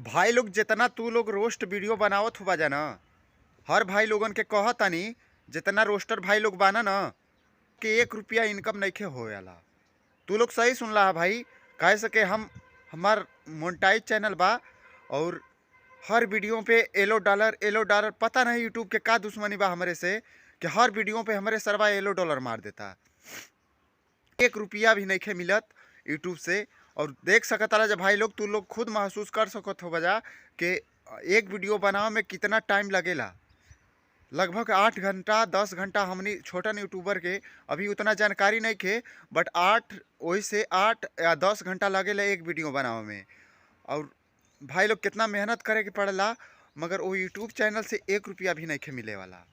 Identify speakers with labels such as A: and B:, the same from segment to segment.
A: भाई लोग जितना तू लोग रोस्ट वीडियो बनावत हुआ जाना, हर भाई लोगन के कहतानी जितना रोस्टर भाई लोग बाना ना कि 1 रुपया इनकम नइखे होएला। तू लोग सही सुनला है भाई। कहे सके हमार मोनेटाइज चैनल बा और हर वीडियो पे एलो डॉलर पता नहीं यूट्यूब के का दुश्मनी बा हमरे से कि हर वीडियो पे हमारे सरवा एलो डॉलर मार देता। 1 रुपया भी नहीं खे मिलत यूट्यूब से। और देख सकता जब भाई लोग तू लोग खुद महसूस कर सकत हो बजा कि एक वीडियो बनावे में कितना टाइम लगेला। लगभग 8 घंटा 10 घंटा हमनी छोटन यूट्यूबर के अभी उतना जानकारी नहीं खे, बट 8 या 10 घंटा लगेला एक वीडियो बनावे में। और भाई लोग कितना मेहनत करे के पड़ेला, मगर वो यूट्यूब चैनल से 1 रुपया भी नहीं खे मिले वाला।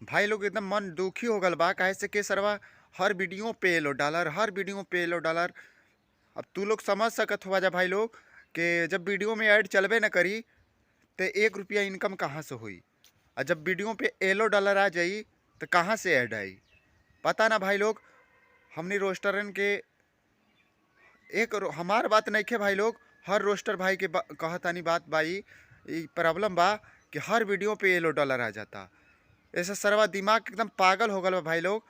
A: भाई लोग एकदम मन दुखी हो गल बा काहे से कि सरवा हर वीडियो पे एलो डॉलर, हर वीडियो पे एलो डॉलर। अब तू लोग समझ सकत हुआ जा भाई लोग कि जब वीडियो में ऐड चलबे न करी तो 1 रुपया इनकम कहाँ से हुई, और जब वीडियो पे एलो डॉलर आ जाई तो कहाँ से ऐड आई। पता ना भाई लोग। हमने रोस्टरन के हमार बात नहीं खे भाई लोग, हर रोस्टर भाई के कहतानी बात भाई प्रॉब्लम बा कि हर वीडियो पे एलो डॉलर आ जाता। ऐसा सरवा दिमाग एकदम पागल हो गल बा भाई लोग।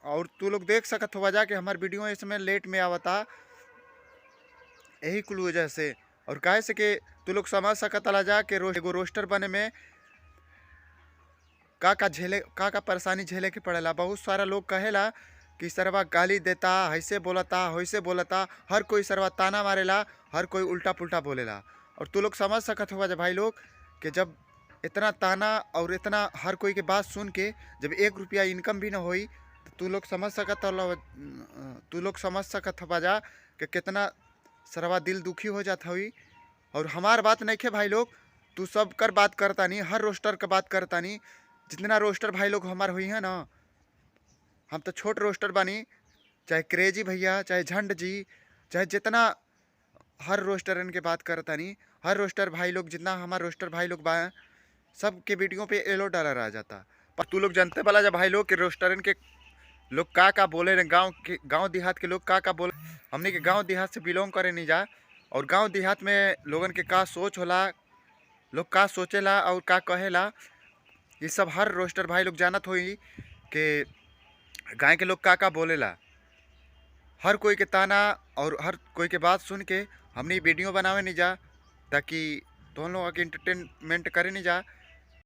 A: और तू लोग देख सकत हुआ जा कि हमार वीडियो इसमें लेट में आवता, यही कुल वजह से। और काहे से कि तू लोग समझ सकत ला जा कि एगो रोस्टर बने में का परेशानी झेले के पड़ेला। बहुत सारा लोग कहेला कि सरवा गाली देता, ऐसे बोलता वैसे बोलता, हर कोई सरवा ताना मारेला, हर कोई उल्टा पुल्टा बोलेला। और तू लोग समझ सकत हुआ जा भाई लोग कि जब इतना ताना और इतना हर कोई के बात सुन के जब 1 रुपया इनकम भी ना होई तो तू लोग समझ सकत हुआ जा कि कितना सरवा दिल दुखी हो जाता हुई। और हमार बात नहीं खे भाई लोग, तू सब कर बात करता नहीं, हर रोस्टर का बात करता नहीं। जितना रोस्टर भाई लोग हमार हुई है ना, हम तो छोट रोस्टर बानी, चाहे क्रेजी भैया, चाहे झंड जी, चाहे जितना हर रोस्टर इनके बात करता नहीं। हर रोस्टर भाई लोग जितना हमार रोस्टर भाई लोग बा सब के वीडियो पे एलो डॉलर आ जाता। पर तू लोग जानते वाला जब भाई लोग के रोस्टरन के लोग का बोले रहे, गांव देहात के लोग का बोले। हमने के गांव देहात से बिलोंग करे नहीं जा, और गांव देहात में लोगन के का सोच होला, लोग का सोचेला और का कहेला, ये सब हर रोस्टर भाई लोग जानत होई कि गाँव के लोग का बोलेला। हर कोई के ताना और हर कोई के बात सुन के हमने वीडियो बनावे नहीं जा ताकि तुम लोग के इंटरटेनमेंट करे नहीं जा।